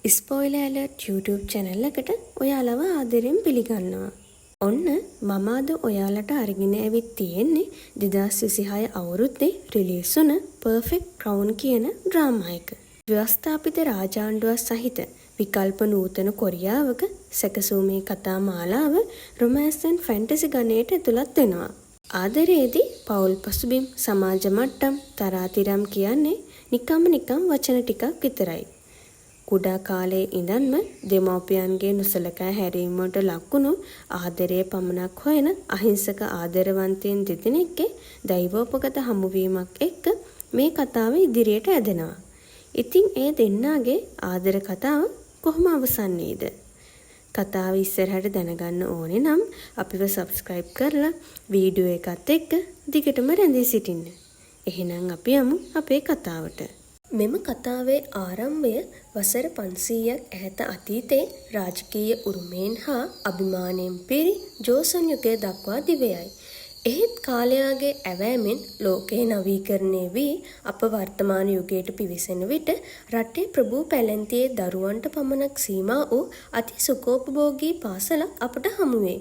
Spoiler alert YouTube channel එකට ඔයාලව ආදරෙන් පිළිගන්නවා. ඔන්න මම අද ඔයාලට අරගෙන ඇවිත් තියෙන්නේ 2026 අවුරුද්දේ රිලීස් වුණ Perfect Crown කියන ඩ්‍රාමා එක. ව්‍යවස්ථාපිත රාජාණ්ඩුවක් සහිත විකල්ප නූතන කොරියාවක සැකසූමේ කතා මාලාව රොමෑන්ස් ඇන්ඩ් ෆැන්ටසි ගණයට ඇතුළත් වෙනවා. ආදරයේදී පෞල් පසුබිම් සමාජ මට්ටම් තරාතිරම් කියන්නේ නිකම් වචන ටිකක් විතරයි. කුඩා කාලයේ ඉඳන්ම දෙමව්පියන්ගේ නොසලකා හැරීමට ලක්වුණු ආදරයේ පමණක් හොයන අහිංසක ආදරවන්තයන් දෙදෙනෙක්ගේ දෛවෝපගත හමුවීමක් එක්ක මේ කතාව ඉදිරියට ඇදෙනවා. ඉතින් ඒ දෙන්නාගේ ආදර කතාව කොහොම අවසන්නේද? කතාව ඉස්සරහට දැනගන්න ඕනේ නම් අපිව සබ්ස්ක්‍රයිබ් කරලා වීඩියෝ එකත් එක්ක දිගටම රැඳී සිටින්න. එහෙනම් අපි යමු අපේ කතාවට. මෙම කතාවේ ආරම්භය වසර 500ක් ඈත අතීතයේ රාජකීය උරුමයෙන් හා අභිමානයෙන් පිරි ජෝසන් යුගය දක්වා දිවයයි. එහෙත් කාලයාගේ ඇවෑමෙන් ලෝකයේ නවීකරණය වී අප වර්තමාන යුගයට පිවිසෙන විට රටේ ප්‍රභූ පැලැන්තියේ දරුවන්ට පමණක් සීමා වූ අති සුඛෝපභෝගී පාසලක් අපට හමුවේ.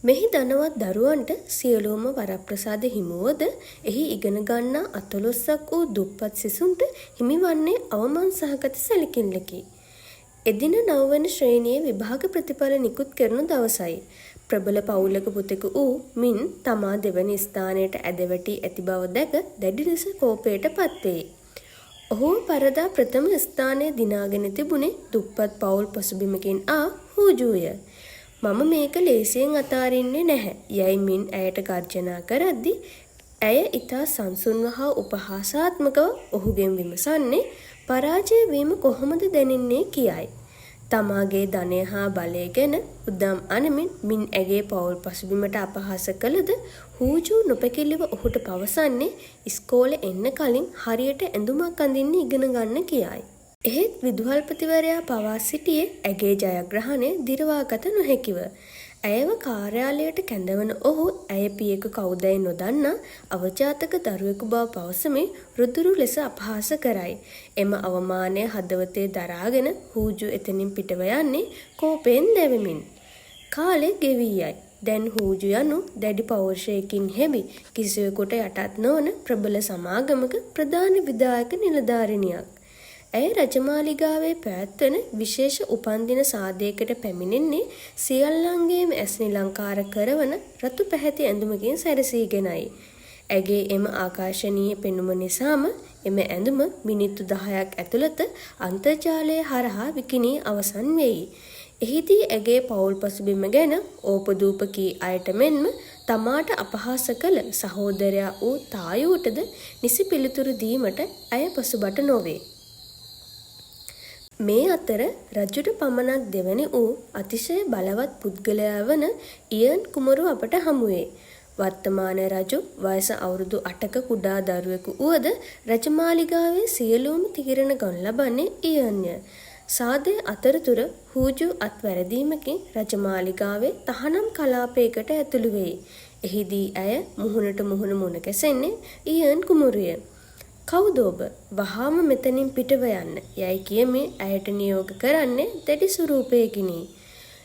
මෙහි ධනවත් දරුවන්ට සියලුම වරප්‍රසාද හිමුවද එහි ඉගෙන ගන්නා අතලොස්සක් වූ දුප්පත් සිසුන්ට හිමිවන්නේ අවමන් සහගත සැලකිල්ලකි. එදින 9 වන ශ්‍රේණියේ විභාග ප්‍රතිඵල නිකුත් කරන දවසයි. ප්‍රබල පවුලක පුතෙකු වූ මින් තමා දෙවැනි ස්ථානයට ඇදවැටි ඇති බව දැක දැඩි ලෙස කෝපයට පත්වේ. ඔහු පරදා ප්‍රථම ස්ථානය දිනාගෙන තිබුණේ දුප්පත් පවුල් පසුබිමකින් ආ හූජුය. මම මේක ලේසියෙන් අතාරින්නේ නැහැ යයි මින් ඇයට ගර්ජනා කරද්දී ඇය ඊතා සංසුන්ව හා උපහාසාත්මකව ඔහුගෙන් විමසන්නේ පරාජය වීම කොහොමද දැනෙන්නේ කියයි. තමාගේ ධනය හා බලය ගැන උදම් අනමින් මින් ඇගේ පවුල් පසුබිමට අපහාස කළද හූජු නොපැකිලිව ඔහුට පවසන්නේ ඉස්කෝලේ එන්න කලින් හරියට ඇඳුමක් අඳින්න ඉගෙන ගන්න කියයි. එහෙත් විදුහල්පතිවරයා පවා සිටියේ ඇගේ ජයග්‍රහණය දිරවාගත නොහැකිව. ඇයව කාර්යාලයට කැඳවන ඔහු ඇය පියෙකු කවුදැයි නොදන්නා අවජාතක දරුවෙකු බව පවසමින් රුදුරු ලෙස අපහාස කරයි. එම අවමානය හදවතේ දරාගෙන හූජු එතනින් පිටව යන්නේ කෝපයෙන් දැවෙමින්. කාලය ගෙවී යයි. දැන් හූජු යනු දැඩි පෞරුෂයකින් හෙබි කිසිවෙකුට යටත් නොවන ප්‍රබල සමාගමක ප්‍රධාන විධායක නිලධාරිනියක්. ඇය රජමාලිගාවේ පැවැත්වෙන විශේෂ උපන්දින සාදයකට පැමිණෙන්නේ සියල්ලන්ගේම ඇස් නිලංකාර කරවන රතු පැහැති ඇඳුමකින් සැරසීගෙනයි. ඇගේ එම ආකර්ශනීය පෙනුම නිසාම එම ඇඳුම මිනිත්තු 10ක් ඇතුළත අන්තර්ජාලය හරහා විකිණී අවසන් වෙයි. එහිදී ඇගේ පවුල් පසුබිම ගැන ඕපදූප කී අයට මෙන්ම තමාට අපහාස කළ සහෝදරයා වූ තායුටද නිසි පිළිතුරු දීමට ඇය පසුබට නොවේ. මේ අතර රජුට පමණක් දෙවැනි වූ අතිශය බලවත් පුද්ගලයා වන ඉයන් කුමරු අපට හමුවේ. වර්තමාන රජු වයස අවුරුදු 8ක කුඩා දරුවෙකු වුවද රජමාලිගාවේ සියලුම තීරණ ගනු ලබන්නේ ඉයන්ය. සාදය අතරතුර හූජු අත්වැරදීමකින් රජමාලිගාවේ තහනම් කලාපයකට ඇතුළු වෙයි. එහිදී ඇය මුහුණට මුහුණ මුණ ගැසෙන්නේ ඉයන් කුමරුය. කවුද ඔබ? වහාම මෙතනින් පිටව යන්න යයි කියමින් ඇයට නියෝග කරන්නේ දැඩි ස්වරූපයකිනි.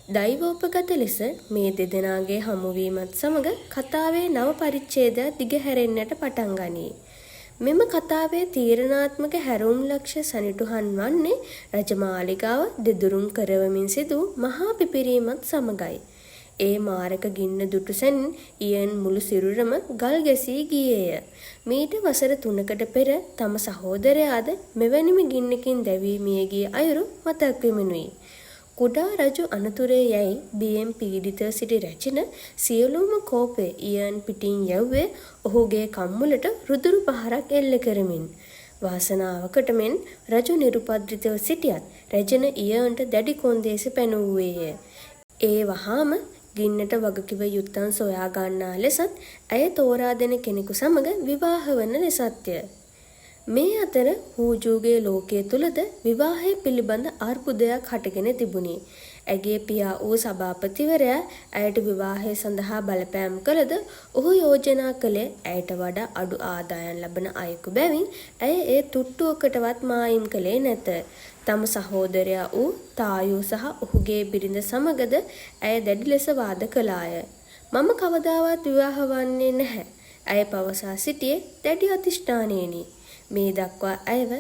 දෛවෝපගත ලෙස මේ දෙදෙනාගේ හමුවීමත් සමග කතාවේ නව පරිච්ඡේදයක් දිගහැරෙන්නට පටන් ගනී. මෙම කතාවේ තීරණාත්මක හැරවුම් ලක්ෂ්‍ය සනිටුහන් වන්නේ රජමාලිගාව දෙදුරුම් කරවමින් සිදු මහා පිපිරීමත් සමගයි. ඒ මාරක ගින්න දුටුසැන් ඉයන් මුළු සිරුරම ගල් ගැසී ගියේය. මීට වසර 3කට පෙර තම සහෝදරයාද මෙවැනිම ගින්නකින් දැවී මිය ගිය අයුරු මතක් වෙමිනුයි. කුඩා රජු අනතුරේ යයි බියෙන් පීඩිතව සිටි රැචින සියලුම කෝපය ඉයන් පිටින් යව්වේ ඔහුගේ කම්මුලට රුදුරු පහරක් එල්ල කරමින්. වාසනාවකට මෙන් රජු නිරුපද්‍රිතව සිටියත් රැජින ඉයන්ට දැඩි කොන්දේසි පැනවුවේය. ඒ වහාම ගින්නට වගකිව යුත්තන් සොයා ගන්නා ලෙසත් ඇය තෝරා දෙන කෙනෙකු සමග විවාහ වන ලෙසත්ය. මේ අතර හූජුගේ ලෝකයේ තුලද විවාහය පිළිබඳ අර්බුදයක් හටගෙන තිබුණි. ඇගේ පියා වූ සභාපතිවරයා ඇයට විවාහය සඳහා බලපෑම් කළද ඔහු යෝජනා කළේ ඇයට වඩා අඩු ආදායම් ලබන අයෙකු බැවින් ඇය ඒ තුට්ටුවකටවත් මායිම් කළේ නැත. තම සහෝදරයා වූ තායෝ සහ ඔහුගේ බිරිඳ සමගද ඇය දැඩි ලෙස වාද කළාය. මම කවදාවත් විවාහ වන්නේ නැහැ. ඇය පවසා සිටියේ දැඩි අධිෂ්ඨානයෙනි. මේ දක්වා ඇයව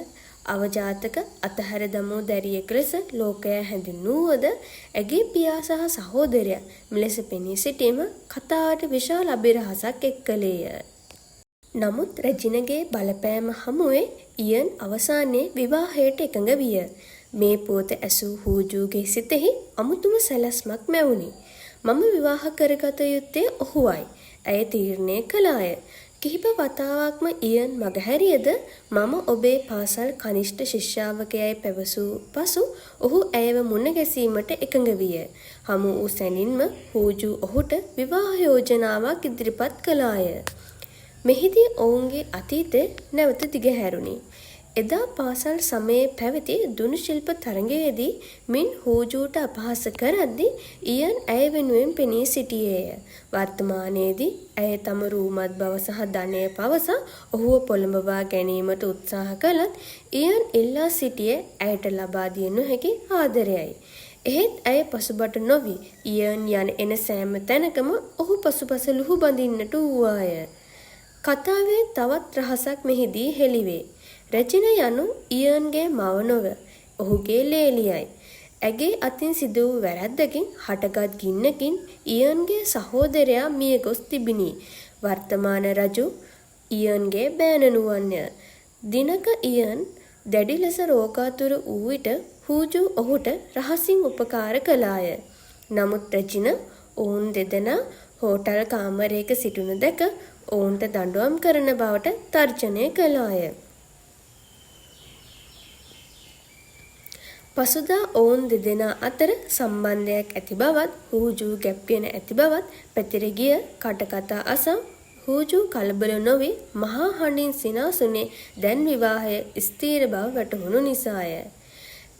අවජාතක අතහැර දමූ දැරියෙක් ලෙස ලෝකයා හැඳින්වුවද ඇගේ පියා සහ සහෝදරයා මෙලෙස පෙනී සිටීම කතාවට විශාල අභිරහසක් එක් කළේය. නමුත් රෙජිනගේ බලපෑම හමුවේ ඉයන් අවසානයේ විවාහයට එකඟ විය. මේ පුවත ඇසූ හූජුගේ සිතෙහි අමුතුම සැලැස්මක් මැවුණි. මම විවාහ කරගත යුත්තේ ඔහුවයි. ඇය තීරණය කළාය. කිහිප වතාවක්ම ඉයන් මගහැරියද මම ඔබේ පාසල් කනිෂ්ඨ ශිෂ්‍යාවකයයි පැවසූ පසු ඔහු ඇයව මුණ ගැසීමට එකඟ විය. හමු වූ සැනින්ම හූජු ඔහුට විවාහ යෝජනාවක් ඉදිරිපත් කළාය. මෙහිදී ඔවුන්ගේ අතීතය නැවත දිගහැරුණි. එදා පාසල් සමයේ පැවති දුනු ශිල්ප තරඟයේදී මින් හූජුට අපහාස කරද්දී ඉයන් ඇය වෙනුවෙන් පෙනී සිටියේය. වර්තමානයේදී ඇය තම රූමත් බව සහ ධනය පවසා ඔහුව පොළඹවා ගැනීමට උත්සාහ කළත් ඉයන් ඉල්ලා සිටියේ ඇයට ලබා දිය නොහැකි ආදරයයි. එහෙත් ඇය පසුබට නොවි ඉයන් යන එන සෑම තැනකම ඔහු පසුපස ලුහු බඳින්නට වූවාය. කතාවේ තවත් රහසක් මෙහිදී හෙළිවේ. රෙජින යනු ඉයන්ගේ මව නොව ඔහුගේ ලේලියයි. ඇගේ අතින් සිදු වූ වැරැද්දකින් හටගත් ගින්නකින් ඉයන්ගේ සහෝදරයා මිය ගොස් තිබිණි. වර්තමාන රජු ඉයන්ගේ බෑණනුවන්ය. දිනක ඉයන් දැඩි ලෙස රෝගාතුර වූ විට හූජු ඔහුට රහසින් උපකාර කළාය. නමුත් රෙජින ඔවුන් දෙදෙනා හෝටල් කාමරයක සිටිනු දැක ඔවුන්ට දඬුවම් කරන බවට තර්ජනය කළාය. පසුදා ඔවුන් දෙදෙනා අතර සම්බන්ධයක් ඇති බවත් හූජු ගැප්ගෙන ඇති බවත් පැතිර ගිය කටකතා අසා හූජු කලබල නොවි මහා හඬින් සිනාසුනේ දැන් විවාහය ස්ථීර බව වැටහුණු නිසාය.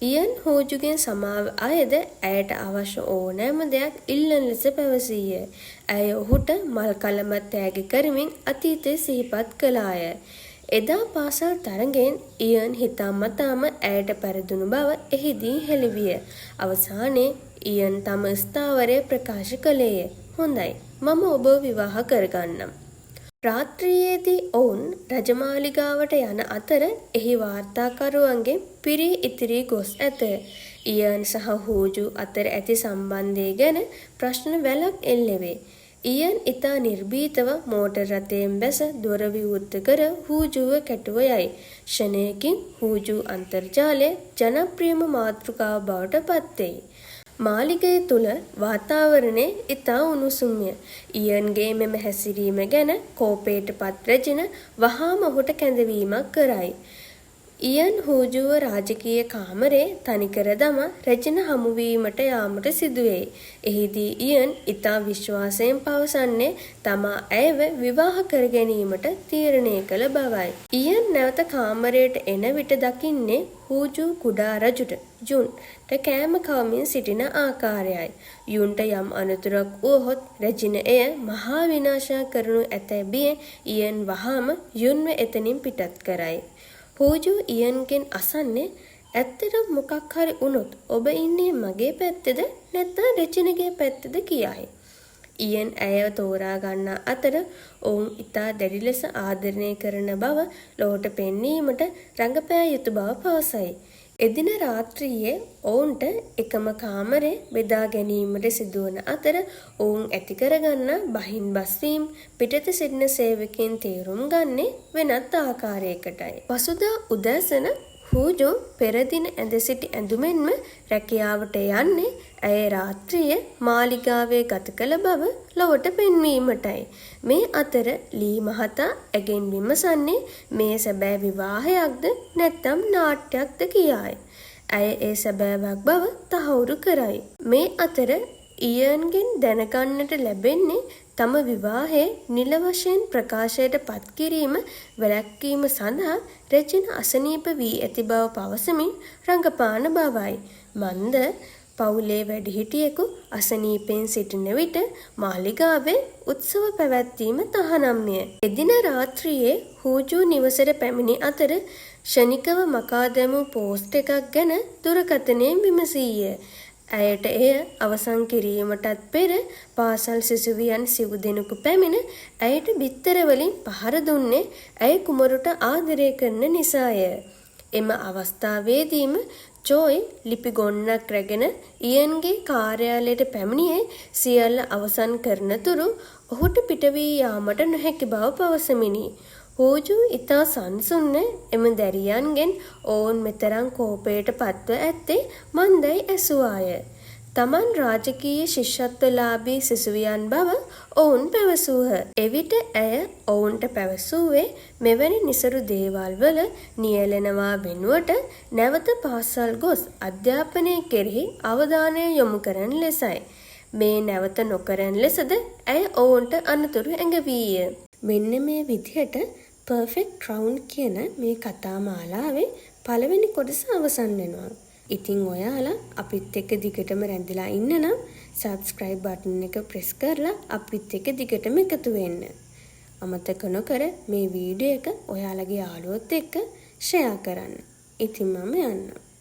ඉයන් හූජුගෙන් සමාව අයද ඇයට අවශ්‍ය ඕනෑම දෙයක් ඉල්ලන ලෙස පැවසීය. ඇය ඔහුට මල් කලමත් තෑගි කරමින් අතීතය සිහිපත් කළාය. එදා පාසල් තරඟෙන් ඉයන් හිතාමතාම ඇයට පැරදුණු බව එහිදී හෙළිවිය. අවසානයේ ඉයන් තම ස්ථාවරය ප්‍රකාශ කළේය. හොඳයි, මම ඔබ විවාහ කරගන්නම්. රාත්‍රියේදී ඔවුන් රජමාලිගාවට යන අතර එහි වාර්තාකරුවන්ගෙන් පිරී ඉතිරී ගොස් ඇත. ඉයන් සහ හූජු අතර ඇති සම්බන්ධය ගැන ප්‍රශ්න වැලක් එල්ලෙවේ. ඉයන් ඉතා නිර්භීතව මෝටර් රථයෙන් බැස දොර විවෘත කර හූජුව කැටුව යයි. ක්ෂණයකින් හූජු අන්තර්ජාලයේ ජනප්‍රියම මාතෘකාව බවට පත්වෙයි. මාලිගය තුල වාතාවරණය ඉතා උණුසුම්ය. ඉයන්ගේ මෙම හැසිරීම ගැන කෝපයට පත් රෙජින වහාම ඔහුට කැඳවීමක් කරයි. ඉයන් හූජුව රාජකීය කාමරේ තනිකර දමා රෙජින හමුවීමට යාමට සිදුවෙයි. එහිදී ඉයන් ඉතා විශ්වාසයෙන් පවසන්නේ තමා ඇයව විවාහ කර ගැනීමට තීරණය කළ බවයි. ඉයන් නැවත කාමරයට එන විට දකින්නේ හූජු කුඩා රජුට යුන්ට කෑම කවමින් සිටින ආකාරයයි. යුන්ට යම් අනතුරක් වුවහොත් රෙජින එය මහා විනාශයක් කරනු ඇතැයි බියෙන් ඉයන් වහාම යුන්ව එතනින් පිටත් කරයි. හූජු ඉයන්ගෙන් අසන්නේ ඇත්තටම මොකක් හරි වුණොත් ඔබ ඉන්නේ මගේ පැත්තේද නැත්නම් රෙජිනගේ පැත්තේද කියයි. ඉයන් ඇයව තෝරා ගන්නා අතර ඔවුන් ඉතා දැඩි ලෙස ආදරණය කරන බව ලොවට පෙන්වීමට රඟපෑ යුතු බව පවසයි. එදින රාත්‍රියේ ඔවුන්ට එකම කාමරේ බෙදා ගැනීමට සිදුවන අතර ඔවුන් ඇති කරගන්න බහින් බස්වීම් පිටත සිටින සේවකයන් තේරුම් ගන්නේ වෙනත් ආකාරයකටයි. පසුදා උදෑසන හූජු පෙර දින ඇඳ සිටි ඇඳුමෙන්ම රැකියාවට යන්නේ ඇය රාත්‍රියේ මාලිගාවේ ගත කළ බව ලොවට පෙන්වීමටයි. මේ අතර ලී මහතා ඇගෙන් විමසන්නේ මේ සැබෑ විවාහයක්ද නැත්නම් නාට්‍යයක්ද කියායි. ඇය ඒ සැබෑවක් බව තහවුරු කරයි. මේ අතර ඉයන්ගෙන් දැනගන්නට ලැබෙන්නේ තම විවාහයේ නිල වශයෙන් ප්‍රකාශයට පත් කිරීම වැළැක්වීම සඳහා රෙජින අසනීප වී ඇති බව පවසමින් රඟපාන බවයි. මන්ද පවුලේ වැඩිහිටියෙකු අසනීපෙන් සිටින විට මාලිගාවේ උත්සව පැවැත්වීම තහනම්ය. එදින රාත්‍රියේ හූජු නිවසට පැමිණි අතර ෂණිකව මකා දැමූ පෝස්ට් එකක් ගැන දුරකථනයෙන් විමසීය. ඇයට එය අවසන් කිරීමටත් පෙර පාසල් සිසුවියන් සිව් දෙනෙකු පැමිණ ඇයට බිත්තර වලින් පහර දුන්නේ ඇය කුමරුට ආදරය කරන නිසාය. එම අවස්ථාවේදීම ජෝයි ලිපි ගොන්නක් රැගෙන ඉයන්ගේ කාර්යාලයට පැමිණියේ සියල්ල අවසන් කරනතුරු ඔහුට පිට වී යාමට නොහැකි බව පවසමිනි. හෝජු ඉතා සංසුන්න එම දැරියන්ගෙන් ඔවුන් මෙතරම් කෝපයට පත්ව ඇත්තේ මන්දයි ඇසුවාය. තමන් රාජකීය ශිෂ්‍යත්වලාභී සිසුවියන් බව ඔවුන් පැවසූහ. එවිට ඇය ඔවුන්ට පැවසූවේ මෙවැනි නිසරු දේවල් වල නියැලෙනවා වෙනුවට නැවත පාසල් ගොස් අධ්‍යාපනය කෙරෙහි අවධානය යොමු කරන ලෙසයි. මේ නැවත නොකරන ලෙසද ඇය ඔවුන්ට අනතුරු ඇඟවීය. මෙන්න මේ විදිහට පර්ෆෙක්ට් රවුන්ඩ් කියන මේ කතා මාලාවේ පළවෙනි කොටස අවසන් වෙනවා. ඉතින් ඔයාලා අපිත් එක්ක දිගටම රැඳිලා ඉන්න නම් subscribe button එක press කරලා අපිත් එක්ක දිගටම එකතු වෙන්න. අමතක නොකර මේ වීඩියෝ එක ඔයාලගේ යාළුවොත් එක්ක share කරන්න. ඉතින් මම යන්නම්.